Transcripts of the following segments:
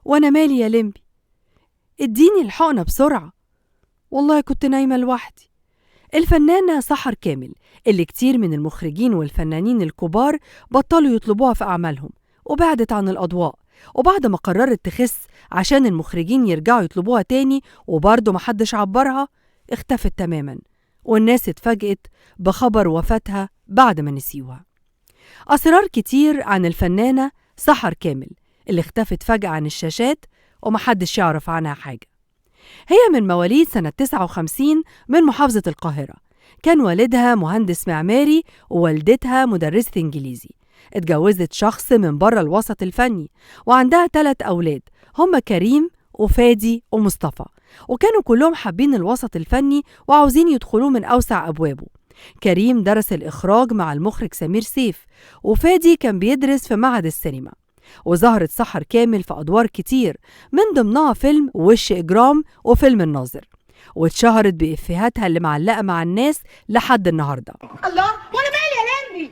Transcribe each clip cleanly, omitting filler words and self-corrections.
وأنا مالي يا لمبي، اديني الحقنة بسرعة، والله كنت نايمة لوحدي. الفنانة سحر كامل اللي كتير من المخرجين والفنانين الكبار بطلوا يطلبوها في أعمالهم وبعدت عن الأضواء، وبعد ما قررت تخس عشان المخرجين يرجعوا يطلبوها تاني وبرضه محدش عبرها، اختفت تماما، والناس اتفاجئت بخبر وفاتها بعد ما نسيوها. أسرار كتير عن الفنانة سحر كامل اللي اختفت فجأة عن الشاشات ومحدش يعرف عنها حاجة. هي من مواليد سنة 59 من محافظة القاهرة. كان والدها مهندس معماري ووالدتها مدرسة إنجليزي. اتجوزت شخص من بره الوسط الفني وعندها 3 أولاد، هم كريم وفادي ومصطفى، وكانوا كلهم حابين الوسط الفني وعاوزين يدخلوه من أوسع أبوابه. كريم درس الإخراج مع المخرج سمير سيف، وفادي كان بيدرس في معهد السينما. وظهرت سحر كامل في أدوار كتير، من ضمنها فيلم وش إجرام وفيلم الناظر، واتشهرت بإفيهاتها اللي معلقة مع الناس لحد النهاردة. الله، وانا مالي يا لمبي.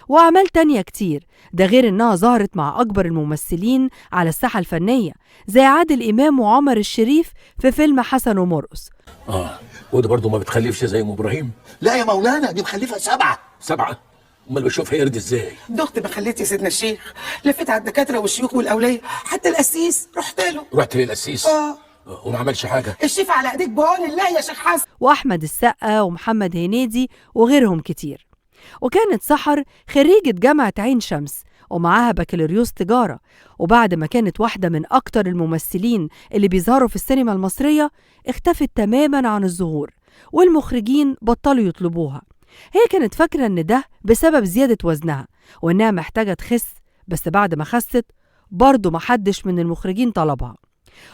وأعمال تانية كتير، ده غير إنها ظهرت مع أكبر الممثلين على الساحة الفنية زي عادل إمام وعمر الشريف في فيلم حسن ومرقص. وده برضه ما بتخلفش زي ام ابراهيم؟ لا يا مولانا، دي مخلفه 7. 7؟ امال بشوفها يرد ازاي؟ دخت بخليتي سيدنا الشيخ، لفت على الدكاتره والشيوخ والاوليه، حتى القسيس رحت للقسيس؟ وما عملش حاجه؟ الشفا على ايديك بعون الله يا شيخ حسن. وأحمد السقا ومحمد هنيدي وغيرهم كتير. وكانت سحر خريجة جامعة عين شمس ومعاها بكالوريوس تجارة، وبعد ما كانت واحدة من أكتر الممثلين اللي بيظهروا في السينما المصرية اختفت تماماً عن الظهور، والمخرجين بطلوا يطلبوها. هي كانت فاكرة إن ده بسبب زيادة وزنها وإنها محتاجة تخس، بس بعد ما خست برضه محدش من المخرجين طلبها.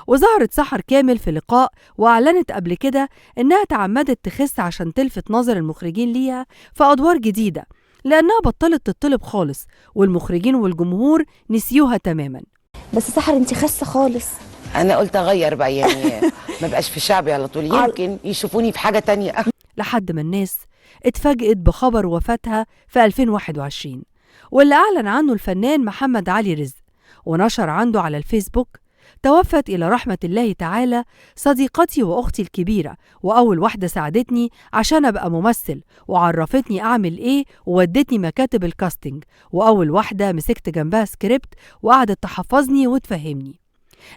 وظهرت سحر كامل في لقاء وأعلنت قبل كده إنها تعمدت تخس عشان تلفت نظر المخرجين ليها في أدوار جديدة، لأنها بطلت تطلب خالص والمخرجين والجمهور نسيوها تماما. بس سحر انت خاسة خالص. أنا قلت أغير بقى، يعني ما بقاش في شعبي على طول، يمكن يشوفوني في حاجة تانية. لحد ما الناس اتفاجئت بخبر وفاتها في 2021، واللي أعلن عنه الفنان محمد علي رزق ونشر عنده على الفيسبوك: توفت إلى رحمة الله تعالى صديقتي وأختي الكبيرة، وأول واحدة ساعدتني عشان أبقى ممثل وعرفتني أعمل إيه وودتني مكاتب الكاستنج، وأول واحدة مسكت جنبها سكريبت وقعدت تحفظني وتفهمني.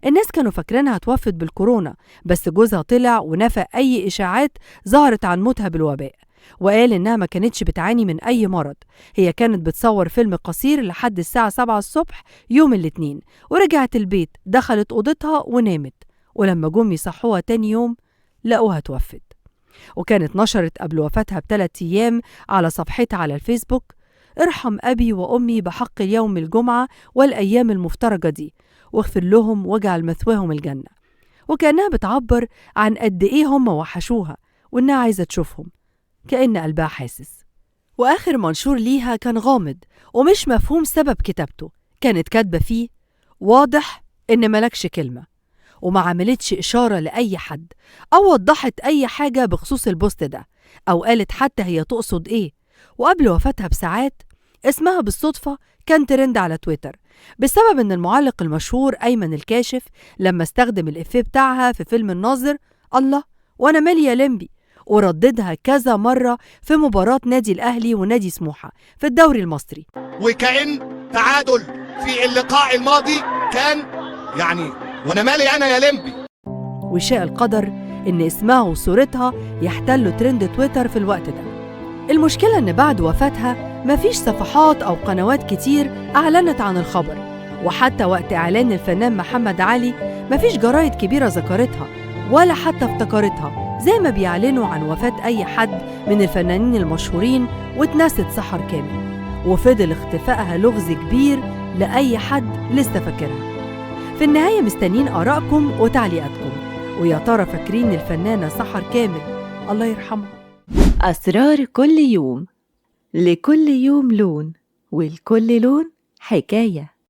الناس كانوا فاكرينها توفت بالكورونا، بس جوزها طلع ونفى أي إشاعات ظهرت عن موتها بالوباء، وقال إنها ما كانتش بتعاني من أي مرض. هي كانت بتصور فيلم قصير لحد الساعة 7 الصبح يوم الاثنين، ورجعت البيت دخلت أوضتها ونامت، ولما جم يصحوها تاني يوم لقوها توفت. وكانت نشرت قبل وفاتها ب3 أيام على صفحتها على الفيسبوك: ارحم أبي وأمي بحق اليوم الجمعة والأيام المفترجة دي، واغفر لهم واجعل مثواهم الجنة. وكأنها بتعبر عن قد إيه هم وحشوها وإنها عايزة تشوفهم، كأن قلبها حاسس. وآخر منشور ليها كان غامض ومش مفهوم سبب كتابته، كانت كاتبة فيه: واضح إن ملكش كلمة، وما عملتش إشارة لأي حد أو وضحت أي حاجة بخصوص البوست ده أو قالت حتى هي تقصد إيه. وقبل وفاتها بساعات اسمها بالصدفة كان ترند على تويتر بسبب إن المعلق المشهور أيمن الكاشف لما استخدم الإفيه بتاعها في فيلم الناظر: الله وأنا مالي يا لمبي، ورددها كذا مرة في مباراة نادي الأهلي ونادي سموحة في الدوري المصري. وكأن تعادل في اللقاء الماضي كان يعني وأنا مالي أنا يا لمبي. وشاء القدر إن اسمها وصورتها يحتلوا ترند تويتر في الوقت ده. المشكلة إن بعد وفاتها مفيش صفحات أو قنوات كتير أعلنت عن الخبر، وحتى وقت إعلان الفنان محمد علي مفيش جرايد كبيرة ذكرتها ولا حتى افتكرتها زي ما بيعلنوا عن وفاة أي حد من الفنانين المشهورين. واتنست سحر كامل وفضل اختفائها لغز كبير لأي حد لسه فاكرها. في النهاية مستنين آرائكم وتعليقاتكم، ويا ترى فاكرين الفنانة سحر كامل الله يرحمها؟ أسرار كل يوم، لكل يوم لون، ولكل لون حكاية.